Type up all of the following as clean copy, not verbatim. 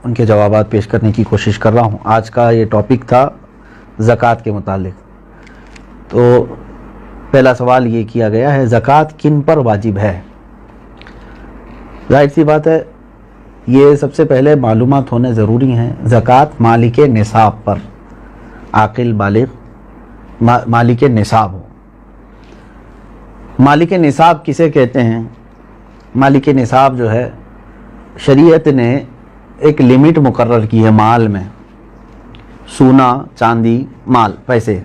ان کے جوابات پیش کرنے کی کوشش کر رہا ہوں۔ آج کا یہ ٹاپک تھا زکوٰۃ کے متعلق۔ تو پہلا سوال یہ کیا گیا ہے، زکوٰۃ کن پر واجب ہے؟ ظاہر سی بات ہے، یہ سب سے پہلے معلومات ہونے ضروری ہیں۔ زکوٰۃ مالک نصاب پر، عاقل بالغ مالک نصاب ہو۔ مالک نصاب کسے کہتے ہیں؟ مالک نصاب جو ہے، شریعت نے ایک لمٹ مقرر کی ہے مال میں، سونا، چاندی، مال، پیسے،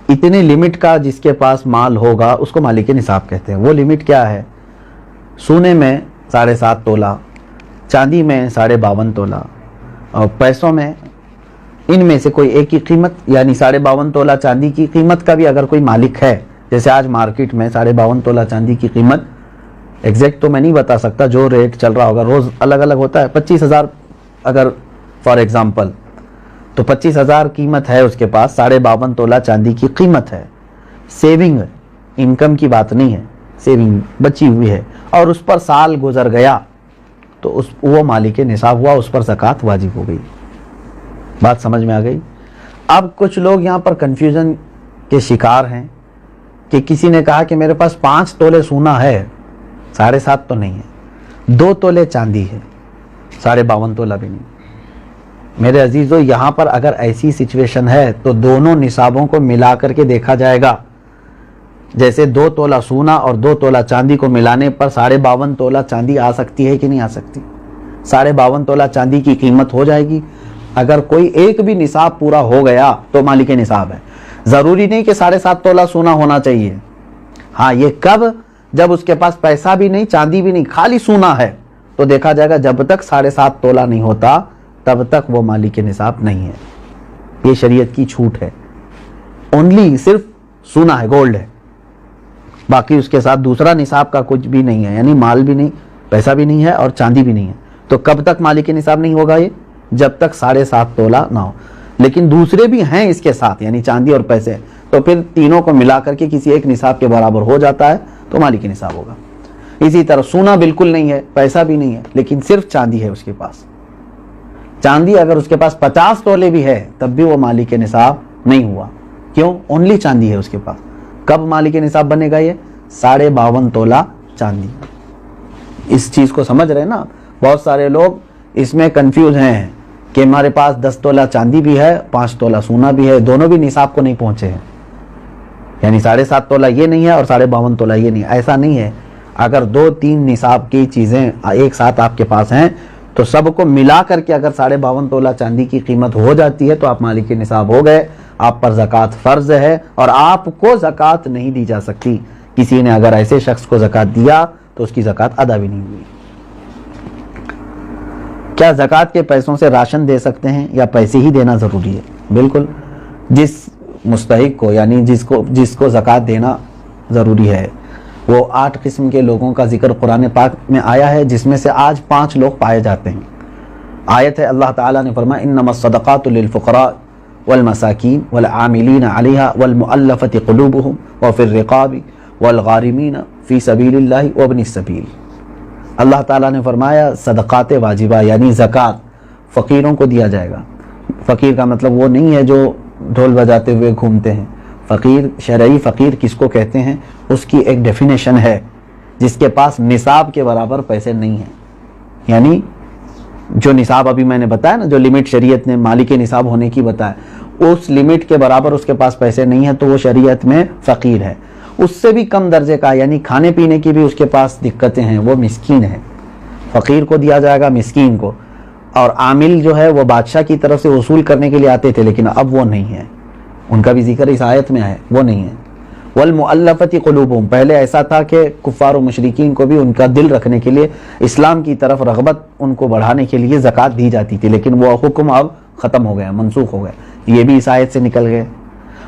اتنے لمٹ کا جس کے پاس مال ہوگا اس کو مالک نصاب کہتے ہیں۔ وہ لمٹ کیا ہے؟ سونے میں 7.5 تولہ، چاندی میں 52.5 تولہ، اور پیسوں میں ان میں سے کوئی ایک کی قیمت، یعنی 52.5 تولہ چاندی کی قیمت کا بھی اگر کوئی مالک ہے، جیسے آج مارکیٹ میں 52.5 تولہ چاندی کی قیمت ایگزیکٹ تو میں نہیں بتا سکتا، جو ریٹ چل رہا ہوگا روز الگ الگ ہوتا ہے، 25,000 اگر فار ایگزامپل، تو 25,000 قیمت ہے اس کے پاس، 52.5 تولہ چاندی کی قیمت ہے۔ سیونگ، انکم کی بات نہیں ہے، سیونگ بچی ہوئی ہے، اور اس پر سال گزر گیا تو وہ مالک نصاب ہوا، اس پر زکوٰۃ واجب ہو گئی۔ بات سمجھ میں آ گئی؟ اب کچھ لوگ یہاں پر کنفیوژن کے شکار ہیں کہ کسی نے کہا کہ میرے پاس 5 تولے سونا ہے، 7.5 تو نہیں ہے، 2 تولے چاندی ہے، 52.5 تولہ بھی نہیں۔ میرے عزیزو، یہاں پر اگر ایسی سچویشن ہے تو دونوں نصابوں کو ملا کر کے دیکھا جائے گا۔ جیسے 2 تولہ سونا اور 2 تولہ چاندی کو ملانے پر 52.5 تولہ چاندی آ سکتی ہے کہ نہیں آ سکتی؟ 52.5 تولہ چاندی کی قیمت ہو جائے گی۔ اگر کوئی ایک بھی نصاب پورا ہو گیا تو مالک نصاب ہے۔ ضروری نہیں کہ 7.5 تولہ سونا ہونا چاہیے۔ ہاں، یہ کب؟ جب اس کے پاس پیسہ بھی نہیں، چاندی بھی نہیں، خالی سونا ہے، تو دیکھا جائے گا جب تک 7.5 تولہ نہیں ہوتا تب تک وہ مالک نصاب نہیں ہے۔ یہ شریعت کی چھوٹ ہے۔ اونلی صرف سونا ہے، گولڈ ہے، باقی اس کے ساتھ دوسرا نصاب کا کچھ بھی نہیں ہے، یعنی مال بھی نہیں، پیسہ بھی نہیں ہے، اور چاندی بھی نہیں ہے۔ تو کب تک مالک نصاب نہیں ہوگا یہ؟ جب تک 7.5 تولہ نہ ہو۔ لیکن دوسرے بھی ہیں اس کے ساتھ، یعنی چاندی اور پیسے، تو پھر تینوں کو ملا کر کے کسی ایک نصاب کے برابر ہو جاتا ہے تو مالک نصاب ہوگا۔ اسی طرح سونا بالکل نہیں ہے، پیسہ بھی نہیں ہے، لیکن صرف چاندی ہے اس کے پاس۔ چاندی اگر اس کے پاس 50 تولے بھی ہے تب بھی وہ مالک نصاب نہیں ہوا۔ کیوں؟ اونلی چاندی ہے اس کے پاس۔ کب مالک نصاب بنے گا یہ؟ 52.5 تولہ چاندی۔ اس چیز کو سمجھ رہے ہیں نا؟ بہت سارے لوگ اس میں کنفیوز ہیں کہ ہمارے پاس 10 تولہ چاندی بھی ہے، 5 تولہ سونا بھی ہے، دونوں بھی نصاب کو نہیں پہنچے ہیں، یعنی 7.5 تولہ یہ نہیں ہے اور 52.5 تولہ یہ نہیں ہے۔ ایسا نہیں ہے۔ اگر 2-3 نصاب کی چیزیں ایک ساتھ آپ کے پاس ہیں تو سب کو ملا کر کے اگر 52.5 تولہ چاندی کی قیمت ہو جاتی ہے تو آپ مالک نصاب ہو گئے، آپ پر زکوٰۃ فرض ہے، اور آپ کو زکوٰۃ نہیں دی جا سکتی۔ کسی نے اگر ایسے شخص کو زکوٰۃ دیا تو اس کی زکوٰۃ ادا بھی نہیں ہوئی۔ کیا زکوٰۃ کے پیسوں سے راشن دے سکتے ہیں یا پیسے ہی دینا ضروری ہے؟ بالکل، جس مستحق کو، یعنی جس کو زکوٰۃ دینا ضروری ہے، وہ 8 قسم کے لوگوں کا ذکر قرآن پاک میں آیا ہے، جس میں سے آج 5 لوگ پائے جاتے ہیں۔ آیت ہے، اللہ تعالیٰ نے فرمایا انما الصدقات للفقراء والمساکین والعاملین علیہا والمؤلفۃ قلوبہم وفی الرقاب والغارمین فی سبیل اللہ وابن السبیل۔ اللہ تعالیٰ نے فرمایا صدقات واجبہ یعنی زکوٰۃ فقیروں کو دیا جائے گا۔ فقیر کا مطلب وہ نہیں ہے جو ڈھول بجاتے ہوئے گھومتے ہیں۔ فقیر، شرعی فقیر کس کو کہتے ہیں؟ اس کی ایک ڈیفینیشن ہے، جس کے پاس نصاب کے برابر پیسے نہیں ہیں، یعنی جو نصاب ابھی میں نے بتایا نا، جو لمٹ شریعت نے مالک نصاب ہونے کی بتایا، اس لمٹ کے برابر اس کے پاس پیسے نہیں ہیں تو وہ شریعت میں فقیر ہے۔ اس سے بھی کم درجے کا، یعنی کھانے پینے کی بھی اس کے پاس دقتیں ہیں، وہ مسکین ہے۔ فقیر کو دیا جائے گا، مسکین کو۔ اور عامل جو ہے وہ بادشاہ کی طرف سے وصول کرنے کے لیے آتے تھے، لیکن اب وہ نہیں ہے، ان کا بھی ذکر اس آیت میں ہے، وہ نہیں ہے۔ والمؤلفۃ قلوبہم، پہلے ایسا تھا کہ کفار و مشرکین کو بھی ان کا دل رکھنے کے لیے، اسلام کی طرف رغبت ان کو بڑھانے کے لیے زکوٰۃ دی جاتی تھی، لیکن وہ حکم اب ختم ہو گیا، منسوخ ہو گیا، یہ بھی اس آیت سے نکل گئے۔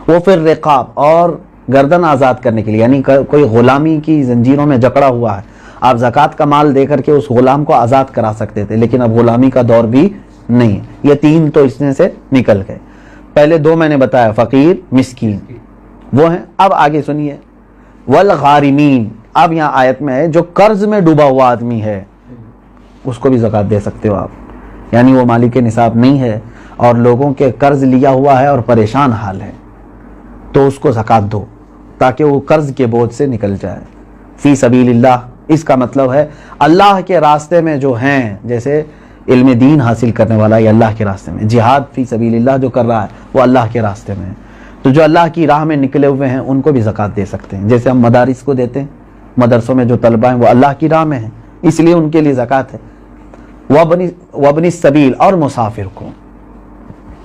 وہ پھر رقاب، اور گردن آزاد کرنے کے لیے، یعنی کوئی غلامی کی زنجیروں میں جکڑا ہوا ہے، آپ زکوٰۃ کا مال دے کر کے اس غلام کو آزاد کرا سکتے تھے، لیکن اب غلامی کا دور بھی نہیں ہے۔ یہ 3 تو اس میں سے نکل گئے۔ پہلے 2 میں نے بتایا، فقیر، مسکین، وہ ہیں۔ اب آگے سنیے، والغارمین، اب یہاں آیت میں ہے جو قرض میں ڈوبا ہوا آدمی ہے اس کو بھی زکوٰۃ دے سکتے ہو آپ، یعنی وہ مالک نصاب نہیں ہے اور لوگوں کے قرض لیا ہوا ہے اور پریشان حال ہے، تو اس کو زکوٰۃ دو تاکہ وہ قرض کے بوجھ سے نکل جائے۔ فی سبیل اللہ، اس کا مطلب ہے اللہ کے راستے میں جو ہیں، جیسے علم دین حاصل کرنے والا یہ اللہ کے راستے میں، جہاد فی سبیل اللہ جو کر رہا ہے وہ اللہ کے راستے میں ہے، تو جو اللہ کی راہ میں نکلے ہوئے ہیں ان کو بھی زکوٰۃ دے سکتے ہیں۔ جیسے ہم مدارس کو دیتے ہیں، مدرسوں میں جو طلبہ ہیں وہ اللہ کی راہ میں ہیں، اس لیے ان کے لیے زکوٰۃ ہے۔ وابن السبیل، اور مسافر کو،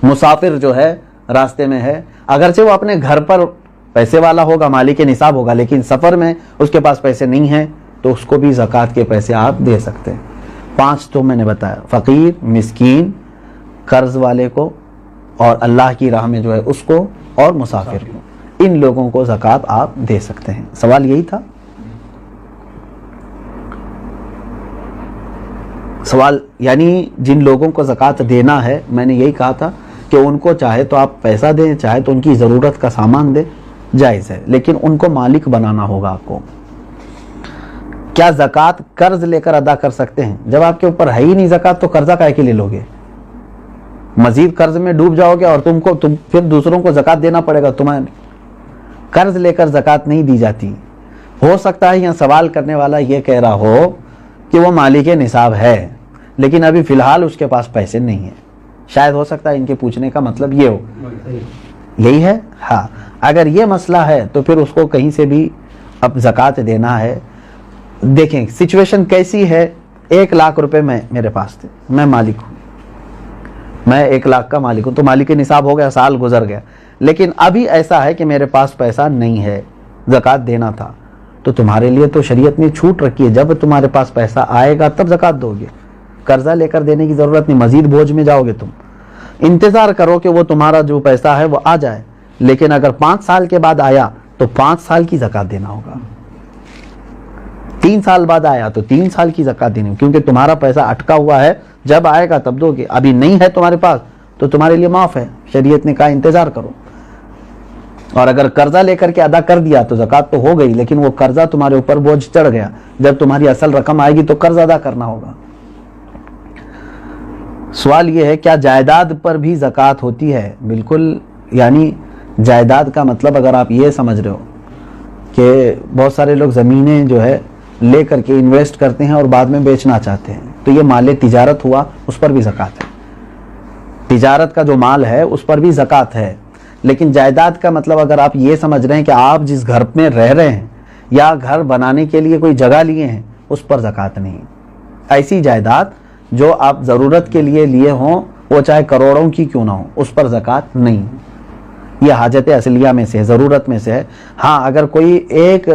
مسافر جو ہے راستے میں ہے، اگرچہ وہ اپنے گھر پر پیسے والا ہوگا، مالک نصاب ہوگا، لیکن سفر میں اس کے پاس پیسے نہیں ہیں تو اس کو بھی زکوٰۃ کے پیسے آپ دے سکتے ہیں۔ 5 تو میں نے بتایا، فقیر، مسکین، قرض والے کو، اور اللہ کی راہ میں جو ہے اس کو، اور مسافر کو، ان لوگوں کو زکوٰۃ آپ دے سکتے ہیں۔ سوال یہی تھا؟ سوال یعنی جن لوگوں کو زکوٰۃ دینا ہے، میں نے یہی کہا تھا کہ ان کو چاہے تو آپ پیسہ دیں، چاہے تو ان کی ضرورت کا سامان دیں، جائز ہے، لیکن ان کو مالک بنانا ہوگا آپ کو۔ کیا زکوٰۃ قرض لے کر ادا کر سکتے ہیں؟ جب آپ کے اوپر ہے ہی نہیں زکوٰۃ تو قرضہ کائے کے لیے لوگے؟ مزید قرض میں ڈوب جاؤ گے اور تم پھر دوسروں کو زکوٰۃ دینا پڑے گا تمہیں۔ قرض لے کر زکوٰۃ نہیں دی جاتی۔ ہو سکتا ہے یہاں سوال کرنے والا یہ کہہ رہا ہو کہ وہ مالک نصاب ہے لیکن ابھی فی الحال اس کے پاس پیسے نہیں ہیں، شاید ہو سکتا ہے ان کے پوچھنے کا مطلب یہ ہو، یہی ہے؟ ہاں، اگر یہ مسئلہ ہے تو پھر اس کو کہیں سے بھی اب زکوٰۃ دینا ہے۔ دیکھیں سچویشن کیسی ہے، 1 لاکھ روپے میرے پاس تھے، میں مالک ہوں، میں 1 لاکھ کا مالک ہوں، تو مالک نصاب ہو گیا، سال گزر گیا، لیکن ابھی ایسا ہے کہ میرے پاس پیسہ نہیں ہے، زکوٰۃ دینا تھا، تو تمہارے لیے تو شریعت نے چھوٹ رکھی ہے، جب تمہارے پاس پیسہ آئے گا تب زکوٰۃ دو گے، قرضہ لے کر دینے کی ضرورت نہیں، مزید بوجھ میں جاؤ گے تم۔ انتظار کرو کہ وہ تمہارا جو پیسہ ہے وہ آ جائے، لیکن اگر 5 سال کے بعد آیا تو 5 سال کی زکوٰۃ دینا ہوگا، 3 سال بعد آیا تو 3 سال کی زکوٰۃ دینی ہوگی، کیونکہ تمہارا پیسہ اٹکا ہوا ہے، جب آئے گا تب دو گے، ابھی نہیں ہے تمہارے پاس تو تمہارے لیے معاف ہے، شریعت نے کہا انتظار کرو۔ اور اگر قرضہ لے کر کے ادا کر دیا تو زکوٰۃ تو ہو گئی، لیکن وہ قرضہ تمہارے اوپر بوجھ چڑھ گیا، جب تمہاری اصل رقم آئے گی تو قرض ادا کرنا ہوگا۔ سوال یہ ہے کیا جائیداد پر بھی زکوٰۃ ہوتی ہے؟ بالکل، یعنی جائیداد کا مطلب اگر آپ یہ سمجھ رہے ہو کہ بہت سارے لوگ زمینیں جو ہے لے کر کے انویسٹ کرتے ہیں اور بعد میں بیچنا چاہتے ہیں، تو یہ مال تجارت ہوا، اس پر بھی زکوٰۃ ہے، تجارت کا جو مال ہے اس پر بھی زکوٰۃ ہے۔ لیکن جائیداد کا مطلب اگر آپ یہ سمجھ رہے ہیں کہ آپ جس گھر میں رہ رہے ہیں یا گھر بنانے کے لیے کوئی جگہ لیے ہیں، اس پر زکوٰۃ نہیں۔ ایسی جائیداد جو آپ ضرورت کے لیے لیے ہوں، وہ چاہے کروڑوں کی کیوں نہ ہو، اس پر زکوٰۃ نہیں۔ یہ حاجت اصلیہ میں سے ہے، ضرورت میں سے ہے۔ ہاں، اگر کوئی ایک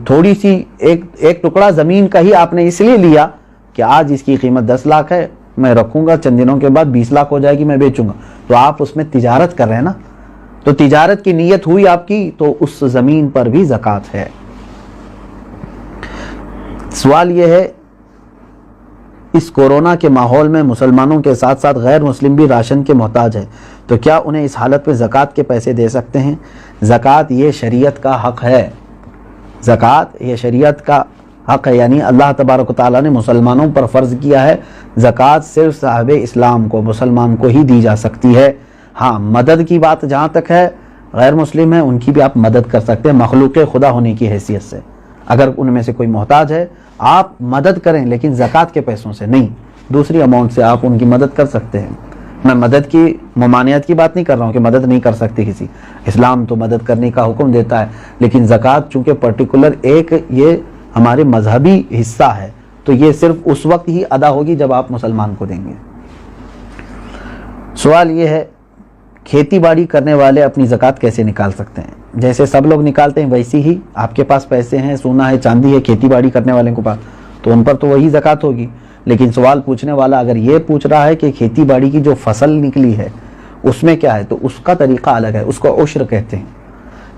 تھوڑی سی ایک ٹکڑا زمین کا ہی آپ نے اس لیے لیا کہ آج اس کی قیمت 10 لاکھ ہے، میں رکھوں گا، چند دنوں کے بعد 20 لاکھ ہو جائے گی، میں بیچوں گا، تو آپ اس میں تجارت کر رہے ہیں نا، تو تجارت کی نیت ہوئی آپ کی، تو اس زمین پر بھی زکوٰۃ ہے۔ سوال یہ ہے اس کورونا کے ماحول میں مسلمانوں کے ساتھ ساتھ غیر مسلم بھی راشن کے محتاج ہے، تو کیا انہیں اس حالت میں زکوٰۃ کے پیسے دے سکتے ہیں؟ زکوٰۃ یہ شریعت کا حق ہے، زکوٰۃ یہ شریعت کا حق ہے، یعنی اللہ تبارک و تعالیٰ نے مسلمانوں پر فرض کیا ہے، زکوٰۃ صرف صاحب اسلام کو، مسلمان کو ہی دی جا سکتی ہے۔ ہاں، مدد کی بات جہاں تک ہے، غیر مسلم ہیں ان کی بھی آپ مدد کر سکتے ہیں مخلوق خدا ہونے کی حیثیت سے، اگر ان میں سے کوئی محتاج ہے آپ مدد کریں، لیکن زکوٰۃ کے پیسوں سے نہیں، دوسری اماؤنٹ سے آپ ان کی مدد کر سکتے ہیں۔ میں مدد کی ممانعت کی بات نہیں کر رہا ہوں کہ مدد نہیں کر سکتے کسی، اسلام تو مدد کرنے کا حکم دیتا ہے، لیکن زکوٰۃ چونکہ پرٹیکولر ایک یہ ہمارے مذہبی حصہ ہے، تو یہ صرف اس وقت ہی ادا ہوگی جب آپ مسلمان کو دیں گے۔ سوال یہ ہے کھیتی باڑی کرنے والے اپنی زکوٰۃ کیسے نکال سکتے ہیں؟ جیسے سب لوگ نکالتے ہیں ویسی ہی آپ کے پاس پیسے ہیں، سونا ہے، چاندی ہے، کھیتی باڑی کرنے والے کے پاس، تو ان پر تو وہی زکوٰۃ ہوگی۔ لیکن سوال پوچھنے والا اگر یہ پوچھ رہا ہے کہ کھیتی باڑی کی جو فصل نکلی ہے اس میں کیا ہے، تو اس کا طریقہ الگ ہے، اس کو عشر کہتے ہیں،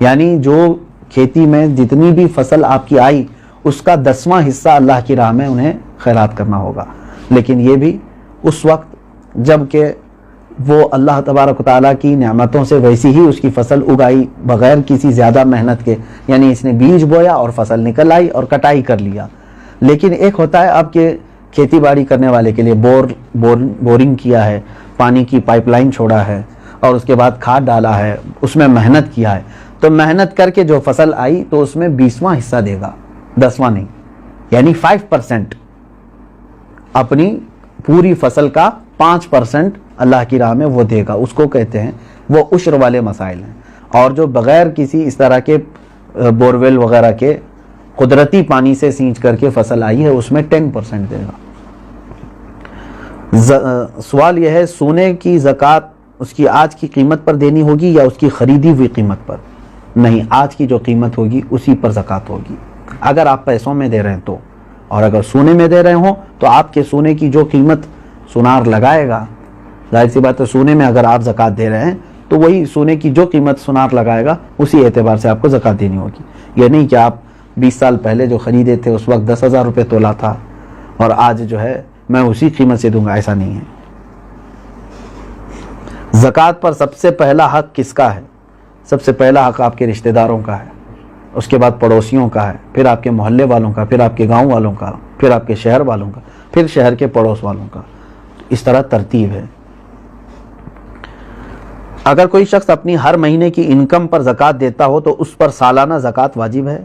یعنی جو کھیتی میں جتنی بھی فصل آپ کی آئی اس کا 10واں حصہ اللہ کی راہ میں انہیں خیرات کرنا ہوگا، لیکن یہ بھی اس وقت جب کہ وہ اللہ تبارک و تعالیٰ کی نعمتوں سے ویسی ہی اس کی فصل اگائی بغیر کسی زیادہ محنت کے، یعنی اس نے بیج بویا اور فصل نکل آئی اور کٹائی کر لیا۔ لیکن ایک ہوتا ہے آپ کے کھیتی باڑی کرنے والے کے لیے بورنگ کیا ہے, پانی کی پائپ لائن چھوڑا ہے, اور اس کے بعد کھاد ڈالا ہے, اس میں محنت کیا ہے, تو محنت کر کے جو فصل آئی تو اس میں 20واں حصہ دے گا, 10واں نہیں, یعنی 5%. اپنی پوری فصل کا 5% اللہ کی راہ میں وہ دے گا. اس کو کہتے ہیں, وہ عشر والے مسائل ہیں. اور جو بغیر کسی اس طرح کے بورویل وغیرہ کے قدرتی پانی سے سینچ کر کے فصل آئی ہے, اس میں 10% دے گا. سوال یہ ہے, سونے کی زکوٰۃ اس کی آج کی قیمت پر دینی ہوگی یا اس کی خریدی ہوئی قیمت پر؟ نہیں, آج کی جو قیمت ہوگی اسی پر زکوٰۃ ہوگی, اگر آپ پیسوں میں دے رہے ہیں تو. اور اگر سونے میں دے رہے ہوں تو آپ کے سونے کی جو قیمت سونار لگائے گا, ظاہر سی بات ہے سونے میں اگر آپ زکوٰۃ دے رہے ہیں تو وہی سونے کی جو قیمت سونار لگائے گا اسی اعتبار سے آپ کو زکوٰۃ دینی ہوگی. یہ نہیں کہ آپ 20 سال پہلے جو خریدے تھے اس وقت 10,000 روپے تولہ تھا اور آج جو ہے میں اسی قیمت سے دوں گا, ایسا نہیں ہے. زکوٰۃ پر سب سے پہلا حق کس کا ہے؟ سب سے پہلا حق آپ کے رشتہ داروں کا ہے, اس کے بعد پڑوسیوں کا ہے, پھر آپ کے محلے والوں کا, پھر آپ کے گاؤں والوں کا, پھر آپ کے شہر والوں کا, پھر شہر کے پڑوس والوں کا. اس طرح ترتیب ہے. اگر کوئی شخص اپنی ہر مہینے کی انکم پر زکوٰۃ دیتا ہو تو اس پر سالانہ زکوٰۃ واجب ہے؟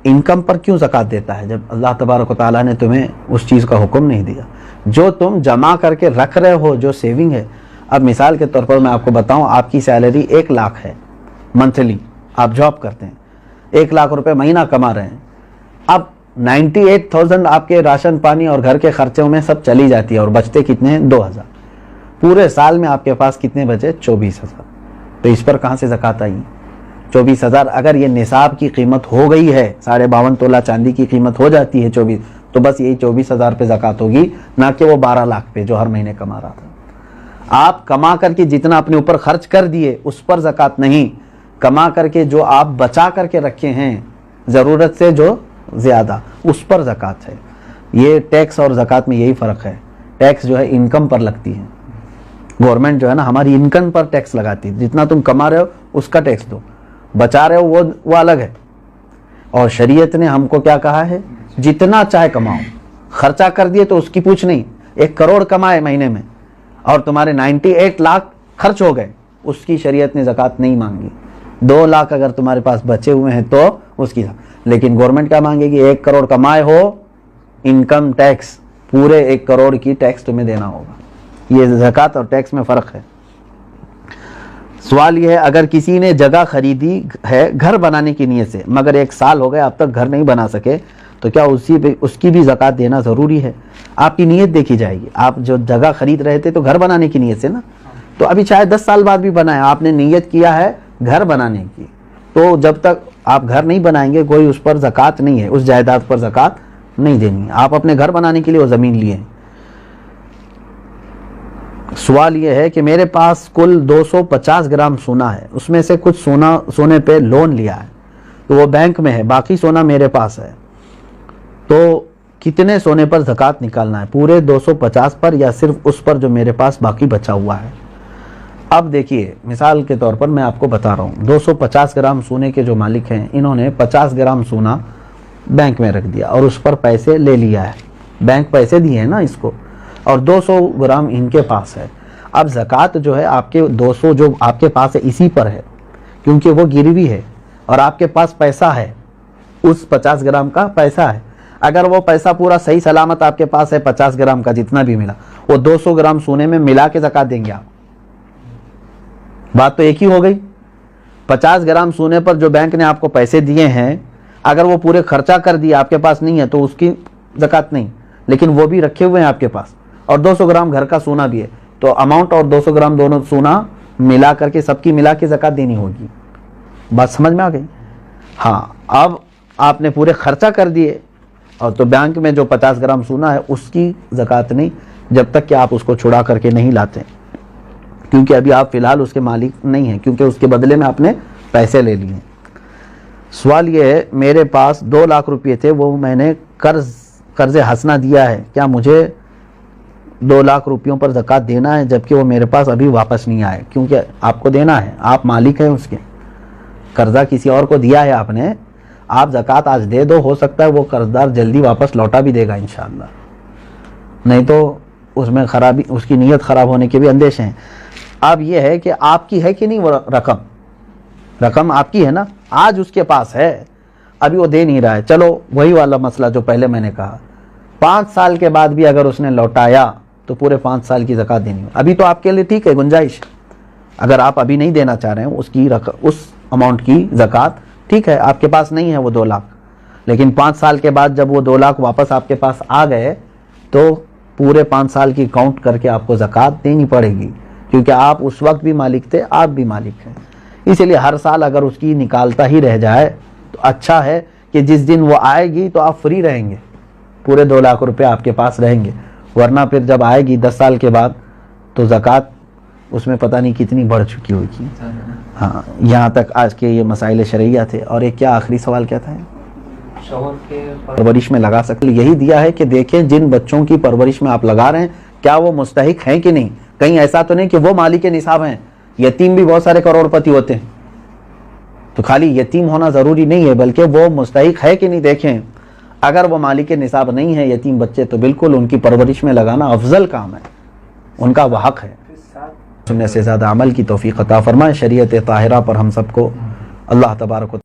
انکم پر کیوں زکوٰۃ دیتا ہے جب اللہ تبارک و تعالیٰ نے تمہیں اس چیز کا حکم نہیں دیا؟ جو تم جمع کر کے رکھ رہے ہو, جو سیونگ ہے. اب مثال کے طور پر میں آپ کو بتاؤں, آپ کی سیلری 1 لاکھ ہے منتھلی, آپ جاب کرتے ہیں, 1 لاکھ روپے مہینہ کما رہے ہیں. اب 98,000 آپ کے راشن پانی اور گھر کے خرچوں میں سب چلی جاتی ہے اور بچتے کتنے ہیں؟ 2,000. پورے سال میں آپ کے پاس کتنے بچے؟ 24,000. تو اس پر کہاں سے زکوٰۃ آئی؟ 24,000 اگر یہ نصاب کی قیمت ہو گئی ہے, 52.5 تولہ چاندی کی قیمت ہو جاتی ہے 24, تو بس یہی 24,000 پہ زکوٰۃ ہوگی, نہ کہ وہ 12 لاکھ پہ جو ہر مہینے کما رہا تھا. آپ کما کر کے جتنا اپنے اوپر خرچ کر دیے اس پر زکوٰۃ نہیں, کما کر کے جو آپ بچا کر کے رکھے ہیں ضرورت سے جو زیادہ, اس پر زکوٰۃ ہے. یہ ٹیکس اور زکوٰۃ میں یہی فرق ہے. ٹیکس جو ہے انکم پر لگتی ہے, گورنمنٹ جو ہے نا ہماری انکم پر ٹیکس لگاتی ہے, جتنا تم کما رہے ہو اس کا ٹیکس دو, بچا رہے ہو وہ الگ ہے. اور شریعت نے ہم کو کیا کہا ہے؟ جتنا چاہے کماؤ, خرچہ کر دیے تو اس کی پوچھ نہیں. 1 کروڑ کمائے مہینے میں اور تمہارے 98 لاکھ خرچ ہو گئے, اس کی شریعت نے زکوٰۃ نہیں مانگی. 2 لاکھ اگر تمہارے پاس بچے ہوئے ہیں تو اس کی, لیکن گورنمنٹ کیا مانگے گی؟ 1 کروڑ کمائے ہو, انکم ٹیکس پورے 1 کروڑ کی ٹیکس تمہیں دینا ہوگا. یہ زکوٰۃ اور ٹیکس میں فرق ہے. سوال یہ ہے, اگر کسی نے جگہ خریدی ہے گھر بنانے کی نیت سے مگر 1 سال ہو گئے اب تک گھر نہیں بنا سکے, تو کیا اس کی بھی زکوٰۃ دینا ضروری ہے؟ آپ کی نیت دیکھی جائے گی. آپ جو جگہ خرید رہے تھے تو گھر بنانے کی نیت سے نا, تو ابھی چاہے 10 سال بعد بھی بنائے, آپ نے نیت کیا ہے گھر بنانے کی, تو جب تک آپ گھر نہیں بنائیں گے کوئی اس پر زکوٰۃ نہیں ہے, اس جائیداد پر زکوٰۃ نہیں دینی ہے. آپ اپنے گھر بنانے کے لیے وہ زمین لیے. سوال یہ ہے کہ میرے پاس کل 250 گرام سونا ہے, اس میں سے کچھ سونے پہ لون لیا ہے, تو وہ بینک میں ہے, باقی سونا میرے پاس ہے, تو کتنے سونے پر زکوٰۃ نکالنا ہے؟ پورے 250 پر یا صرف اس پر جو میرے پاس باقی بچا ہوا ہے؟ اب دیکھیے, مثال کے طور پر میں آپ کو بتا رہا ہوں, 250 گرام سونے کے جو مالک ہیں انہوں نے 50 گرام سونا بینک میں رکھ دیا اور اس پر پیسے لے لیا ہے, بینک پیسے دیے ہیں نا اس کو, اور 200 گرام ان کے پاس ہے. اب زکوٰۃ جو ہے آپ کے 200 جو آپ کے پاس ہے اسی پر ہے, کیونکہ وہ گروی ہے اور آپ کے پاس پیسہ ہے, اس 50 گرام کا پیسہ ہے. اگر وہ پیسہ پورا صحیح سلامت آپ کے پاس ہے 50 گرام کا جتنا بھی ملا, وہ 200 گرام سونے میں ملا کے زکوٰۃ دیں گے آپ. بات تو ایک ہی ہو گئی. 50 گرام سونے پر جو بینک نے آپ کو پیسے دیے ہیں, اگر وہ پورے خرچہ کر دیا آپ کے پاس نہیں ہے تو اس کی زکوٰۃ نہیں, لیکن وہ بھی رکھے ہوئے ہیں آپ کے پاس, اور 200 گرام گھر کا سونا بھی ہے, تو اماؤنٹ اور 200 گرام دونوں سونا ملا کر کے سب کی ملا کے زکوٰۃ دینی ہوگی. بات سمجھ میں آ گئی؟ ہاں. اب آپ نے پورے خرچہ کر دیے اور تو بینک میں جو 50 گرام سونا ہے اس کی زکوٰۃ نہیں, جب تک کہ آپ اس کو چھڑا کر کے نہیں لاتے, کیونکہ ابھی آپ فی الحال اس کے مالک نہیں ہیں, کیونکہ اس کے بدلے میں آپ نے پیسے لے لیے. سوال یہ ہے, میرے پاس 2 لاکھ روپے تھے, وہ میں نے قرض حسنہ دیا ہے, کیا مجھے 2 لاکھ روپیوں پر زکوٰۃ دینا ہے جبکہ وہ میرے پاس ابھی واپس نہیں آئے؟ کیونکہ آپ کو دینا ہے, آپ مالک ہیں اس کے, قرضہ کسی اور کو دیا ہے آپ نے, آپ زکوٰۃ آج دے دو, ہو سکتا ہے وہ قرضدار جلدی واپس لوٹا بھی دے گا انشاءاللہ. نہیں تو اس میں خرابی، اس کی نیت خراب ہونے کے بھی اندیشے ہیں. اب یہ ہے کہ آپ کی ہے کہ نہیں وہ رقم آپ کی ہے نا، آج اس کے پاس ہے، ابھی وہ دے نہیں رہا ہے. چلو وہی والا مسئلہ جو پہلے میں نے کہا، 5 سال کے بعد بھی اگر اس نے لوٹایا تو پورے 5 سال کی زکوٰۃ دینی ہو. ابھی تو آپ کے لیے ٹھیک ہے گنجائش، اگر آپ ابھی نہیں دینا چاہ رہے ہیں اس اماؤنٹ کی زکوٰۃ، ٹھیک ہے، آپ کے پاس نہیں ہے وہ 2 لاکھ، لیکن 5 سال کے بعد جب وہ 2 لاکھ واپس آپ کے پاس آ گئے تو پورے 5 سال کی کاؤنٹ کر کے آپ کو زکوٰۃ دینی پڑے گی، کیونکہ آپ اس وقت بھی مالک تھے، آپ بھی مالک ہیں. اسی لیے ہر سال اگر اس کی نکالتا ہی رہ جائے تو اچھا ہے کہ جس دن وہ آئے گی تو آپ فری رہیں گے، پورے 2 لاکھ روپے آپ کے پاس رہیں گے. ورنہ پھر جب آئے گی 10 سال کے بعد تو زکوٰۃ اس میں پتہ نہیں کتنی بڑھ چکی ہوگی. ہاں، یہاں تک آج کے یہ مسائل شرعیہ تھے. اور ایک کیا آخری سوال کیا تھا؟ شوہر کے پرورش میں لگا سکتے. یہی دیا ہے کہ دیکھیں جن بچوں کی پرورش میں آپ لگا رہے ہیں کیا وہ مستحق ہیں کہ نہیں. کہیں ایسا تو نہیں کہ وہ مالک نصاب ہیں. یتیم بھی بہت سارے کروڑ پتی ہوتے ہیں، تو خالی یتیم ہونا ضروری نہیں ہے، بلکہ وہ مستحق ہے کہ نہیں دیکھیں. اگر وہ مالک نصاب نہیں ہے یتیم بچے، تو بالکل ان کی پرورش میں لگانا افضل کام ہے، ان کا وہ حق ہے. سننے سے زیادہ عمل کی توفیق عطا فرمائے. شریعت طاہرہ پر ہم سب کو اللہ تبارک و